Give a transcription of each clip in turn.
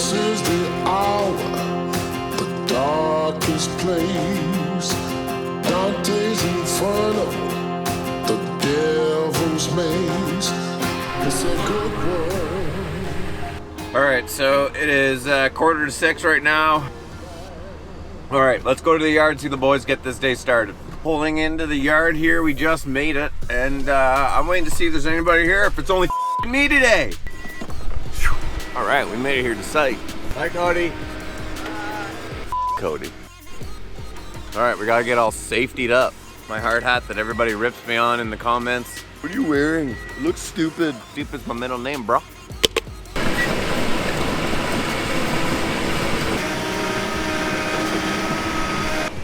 This is the hour, the darkest place. Dante's Inferno, the devil's maze. It's a good world. Alright, so it is 5:45 right now. Alright, let's go to the yard and see the boys get this day started. Pulling into the yard here, we just made it, and I'm waiting to see if there's anybody here, if it's only me today. Alright, we made it here to site. Hi, Cody. Cody. Alright, we gotta get all safetied up. My hard hat that everybody rips me on in the comments. What are you wearing? It looks stupid. Stupid's my middle name, bro.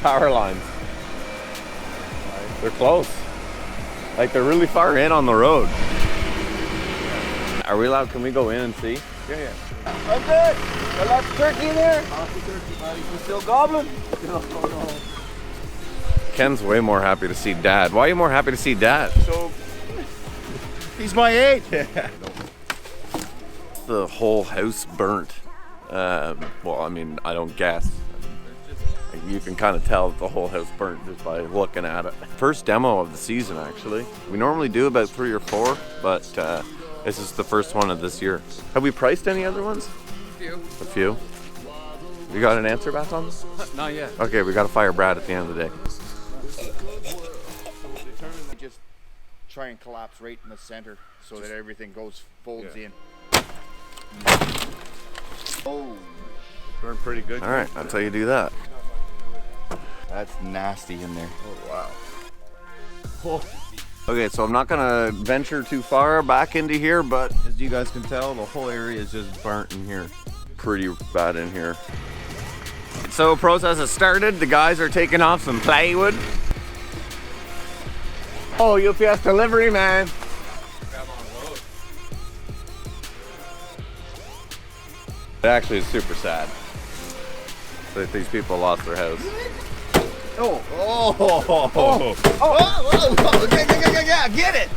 Power lines. They're close. Like, they're really far in on the road. Are we allowed? Can we go in and see? Yeah. I'm good. Got lots of turkey in there. Lots of turkey, buddy. You still gobbling? No. Ken's way more happy to see Dad. Why are you more happy to see Dad? So, he's my age. The whole house burnt. Well, I mean, I don't guess. You can kind of tell that the whole house burnt just by looking at it. First demo of the season, actually. We normally do about 3 or 4, but this is the first one of this year. Have we priced any other ones? A few. You got an answer back on this? Not yet. Okay, we got to fire Brad at the end of the day. Just try and collapse right in the center so that everything folds in. Oh, Burned pretty good. All right, that's how you do that. that's nasty in there. Oh, wow. Okay, so I'm not gonna venture too far back into here, but as you guys can tell, the whole area is just burnt in here. Pretty bad in here. So process has started. The guys are taking off some plywood. Oh, UPS delivery, man. It actually is super sad that these people lost their house. Get it!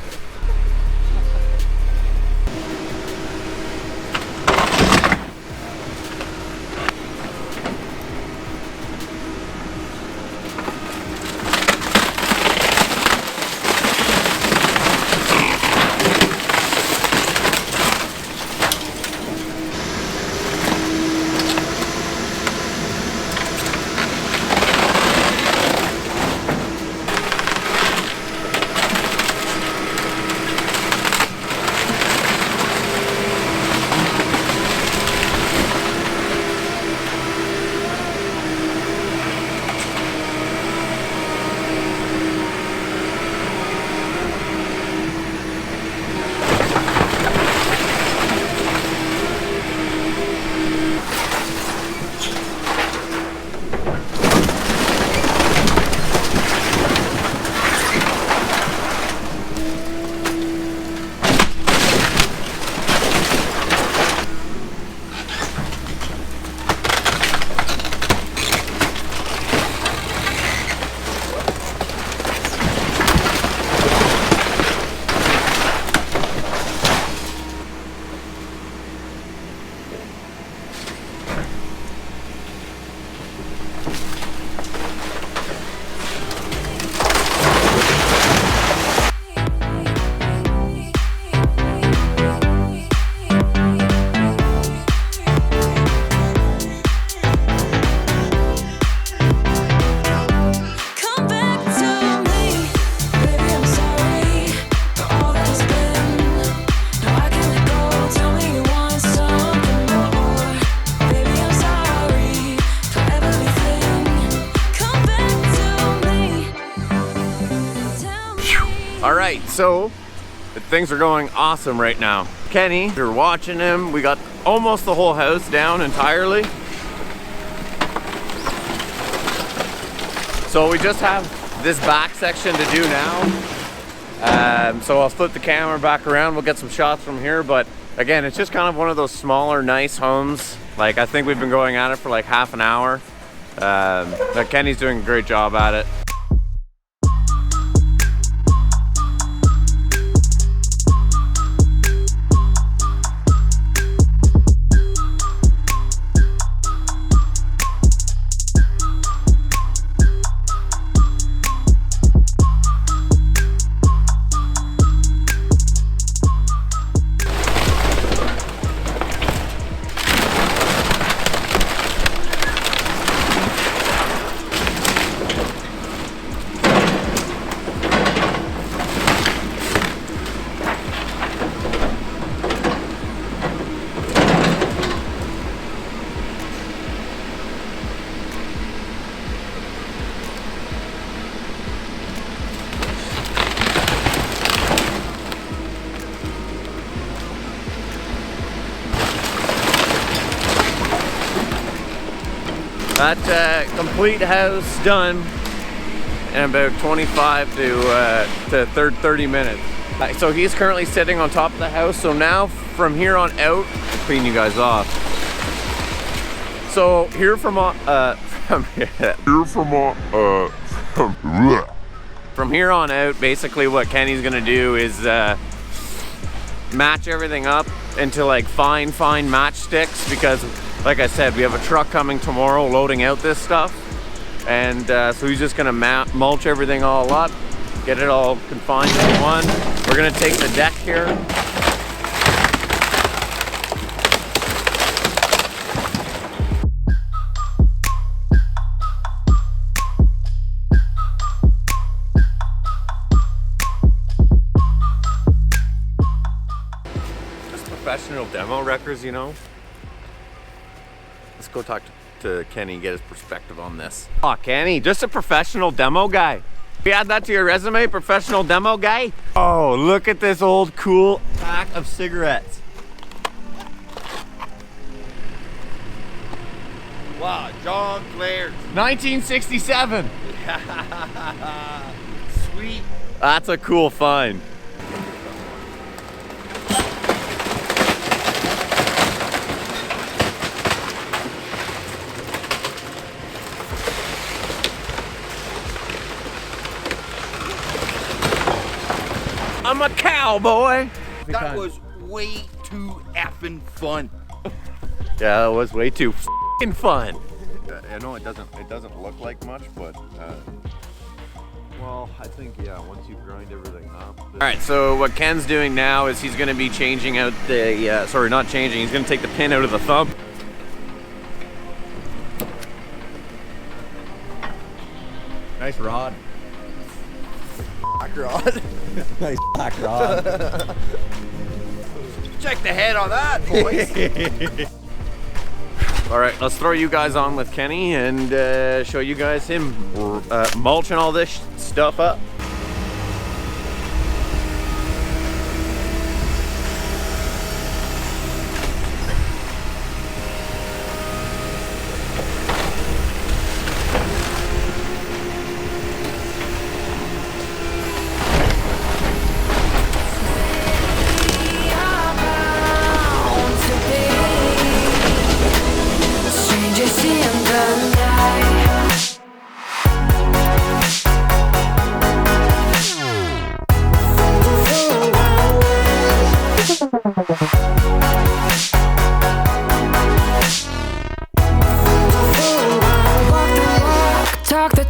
Alright, so things are going awesome right now. Kenny, you're watching him. We got almost the whole house down entirely. So we just have this back section to do now. So I'll flip the camera back around. We'll get some shots from here. But again, it's just kind of one of those smaller, nice homes. Like, I think we've been going at it for like half an hour. But Kenny's doing a great job at it. That complete house done in about 25 to 30 minutes. So he's currently sitting on top of the house. So now from here on out, clean you guys off. So here from here on out, basically what Kenny's gonna do is match everything up into like fine matchsticks, because like I said, we have a truck coming tomorrow loading out this stuff, and so he's just gonna mulch everything all up, get it all confined in one. We're gonna take the deck here. Professional demo wreckers, you know. Let's go talk to Kenny and get his perspective on this. Oh, Kenny, just a professional demo guy. You add that to your resume, professional demo guy? Oh, look at this old cool pack of cigarettes. Wow, John Clare's. 1967. Sweet. That's a cool find. I'm a cowboy. That was way too effing fun. Yeah, it was way too f***ing fun. I know it doesn't look like much, but well, I think yeah, once you grind everything up. All right, so what Ken's doing now is he's going to be changing out the sorry, not changing. He's going to take the pin out of the thumb. Nice rod. Black rod. Nice black rod. Check the head on that, boys. All right, let's throw you guys on with Kenny and show you guys him mulching all this stuff up.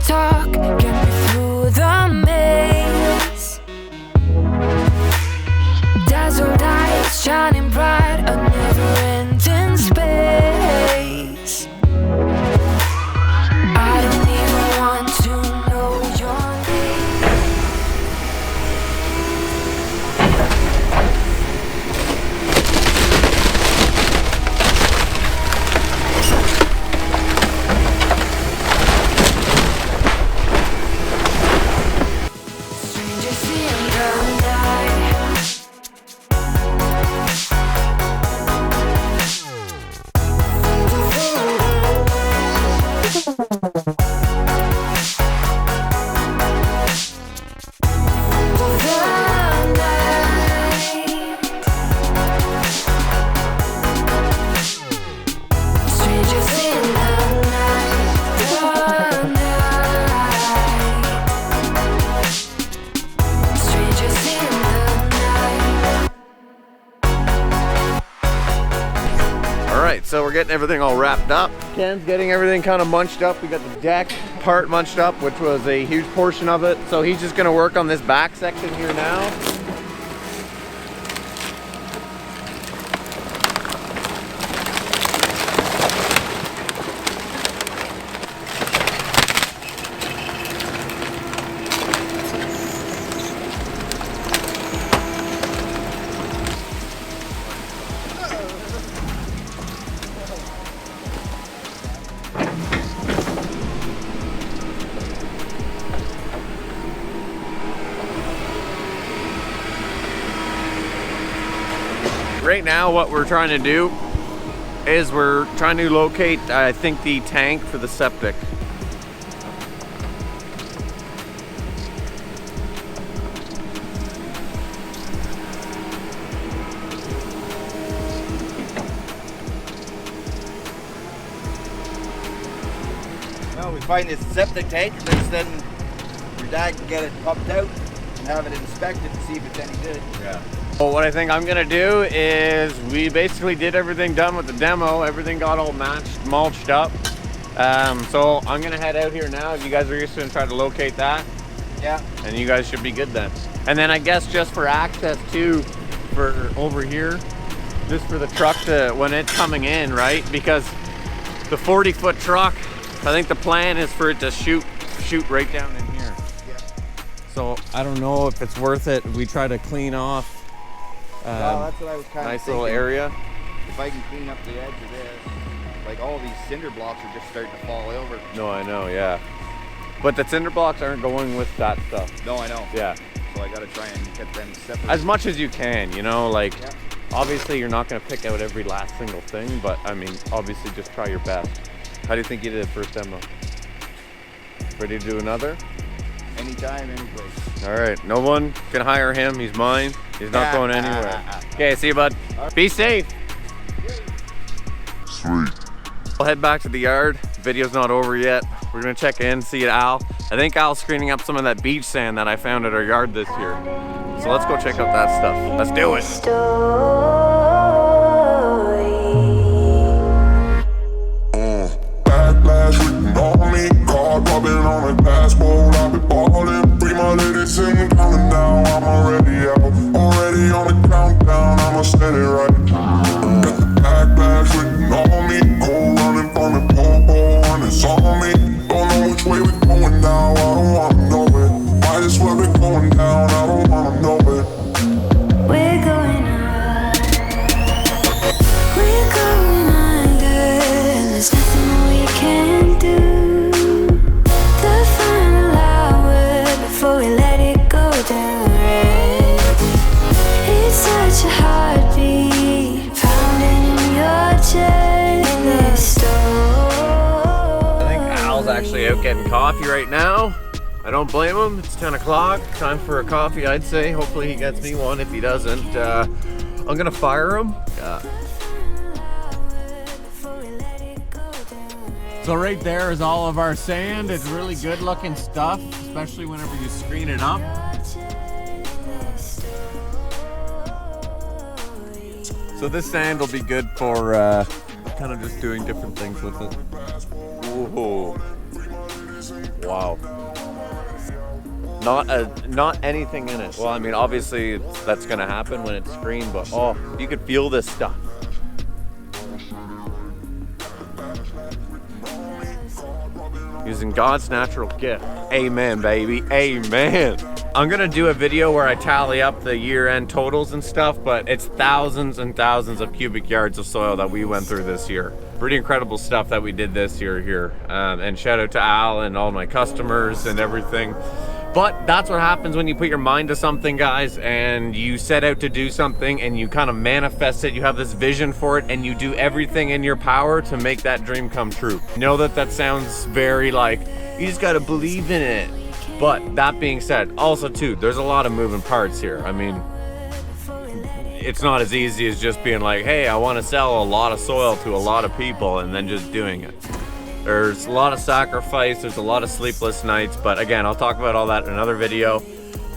Talk, get me through the maze. Dazzled eyes shining bright, a never-ending space. I don't even want to know your name. Strangers in the night. So we're getting everything all wrapped up. Ken's getting everything kind of munched up. We got the deck part munched up, which was a huge portion of it. So he's just gonna work on this back section here now. Right now what we're trying to do is we're trying to locate, I think, the tank for the septic. Well, we find this septic tank, and then your dad can get it pumped out and have it inspected to see if it's any good. Yeah. Well, what I think I'm gonna do is we basically did everything done with the demo. Everything got all mulched up. So I'm gonna head out here now. You guys are just gonna try to locate that. Yeah. And you guys should be good then. And then I guess just for access too, for over here, just for the truck to, when it's coming in, right? Because the 40-foot truck, I think the plan is for it to shoot right down in here. Yeah. So I don't know if it's worth it. We try to clean off. Well, that's what I was kind of nice thinking. little area. If I can clean up the edge of this, like all these cinder blocks are just starting to fall over. No, I know, yeah. But the cinder blocks aren't going with that stuff. No, I know. Yeah. So I gotta try and get them separate. As much as you can, you know, like, Yeah. obviously you're not gonna pick out every last single thing, but I mean, obviously just try your best. How do you think you did first demo? Ready to do another? Anytime, any place. All right, no one can hire him. He's mine. He's not going anywhere. Okay, see you, bud. Be safe. Sweet. We'll head back to the yard. Video's not over yet. We're gonna check in, see Al. I think Al's screening up some of that beach sand that I found at our yard this year. So let's go check out that stuff. Let's do it. Backlash written on me, card rubbing on a dashboard. I've been ballin', free my ladies in the counting down. I'm already out, already on the countdown. I'ma set it right. Got the backlash written on me, go running from the pole, and it's on me. Don't know which way we're going now, I don't wanna know it. Might as well be going down, I don't wanna know it. We're going up. We're going under. There's nothing we can do. The final hour before we let it go down. It's such a heartbeat pounding in your chest. I think Al's actually out getting coffee right now. I don't blame him. It's 10 o'clock. Time for a coffee, I'd say. Hopefully he gets me one. If he doesn't, I'm gonna fire him. So right there is all of our sand. It's really good looking stuff, especially whenever you screen it up. So this sand will be good for kind of just doing different things with it. Ooh. Wow. Not anything in it. Well, I mean, obviously that's gonna happen when it's screened, but oh, you could feel this stuff. Using God's natural gift. Amen, baby. Amen. I'm gonna do a video where I tally up the year-end totals and stuff, but it's thousands and thousands of cubic yards of soil that we went through this year. Pretty incredible stuff that we did this year here. And shout out to Al and all my customers and everything. But that's what happens when you put your mind to something, guys, and you set out to do something and you kind of manifest it. You have this vision for it and you do everything in your power to make that dream come true. Know that sounds very like, you just gotta believe in it. But that being said, also too, there's a lot of moving parts here. I mean, it's not as easy as just being like, hey, I wanna sell a lot of soil to a lot of people and then just doing it. There's a lot of sacrifice, there's a lot of sleepless nights, but again, I'll talk about all that in another video.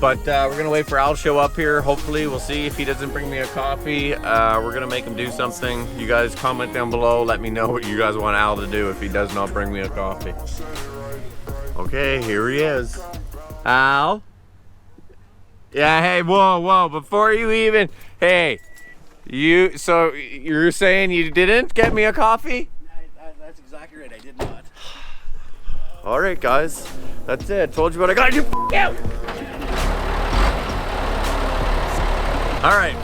But we're gonna wait for Al to show up here. Hopefully, we'll see if he doesn't bring me a coffee. We're gonna make him do something. You guys comment down below, let me know what you guys want Al to do if he does not bring me a coffee. Okay, here he is. Al? Yeah, hey, whoa, before you even, hey, so you're saying you didn't get me a coffee? That's exactly right, I did not. All right, guys, that's it. Told you what I got you out. All right,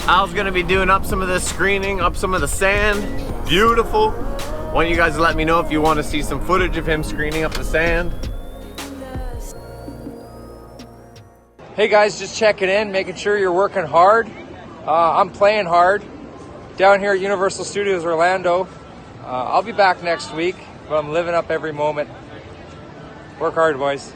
Al's gonna be doing up some of this screening, up some of the sand. Beautiful. Want you guys to let me know if you want to see some footage of him screening up the sand. Hey guys, just checking in, making sure you're working hard. I'm playing hard. down here at Universal Studios Orlando. I'll be back next week, but I'm living up every moment. Work hard, boys.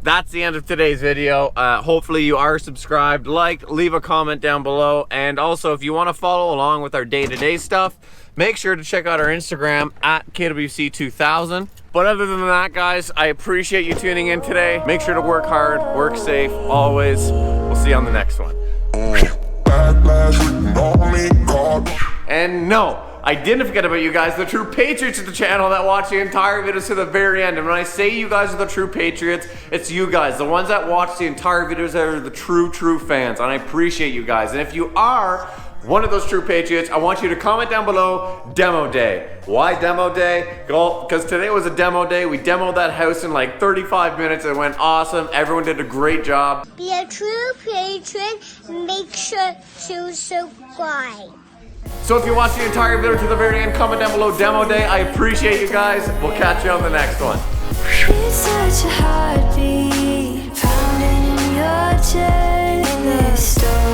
That's the end of today's video. Hopefully you are subscribed, liked, leave a comment down below, and also if you want to follow along with our day-to-day stuff, make sure to check out our Instagram at KWC2000. But other than that, guys, I appreciate you tuning in today. Make sure to work hard, work safe, always. We'll see you on the next one. And no, I didn't forget about you guys, the true patriots of the channel that watch the entire videos to the very end. And when I say you guys are the true patriots, it's you guys, the ones that watch the entire videos that are the true fans. And I appreciate you guys. And if you are one of those true patriots, I want you to comment down below, demo day. Why demo day? Well, because today was a demo day. We demoed that house in like 35 minutes. It went awesome. Everyone did a great job. Be a true patron and make sure to subscribe. So if you watch the entire video to the very end, comment down below demo day. I appreciate you guys. We'll catch you on the next one. It's such a heartbeat pounding in your chest. This story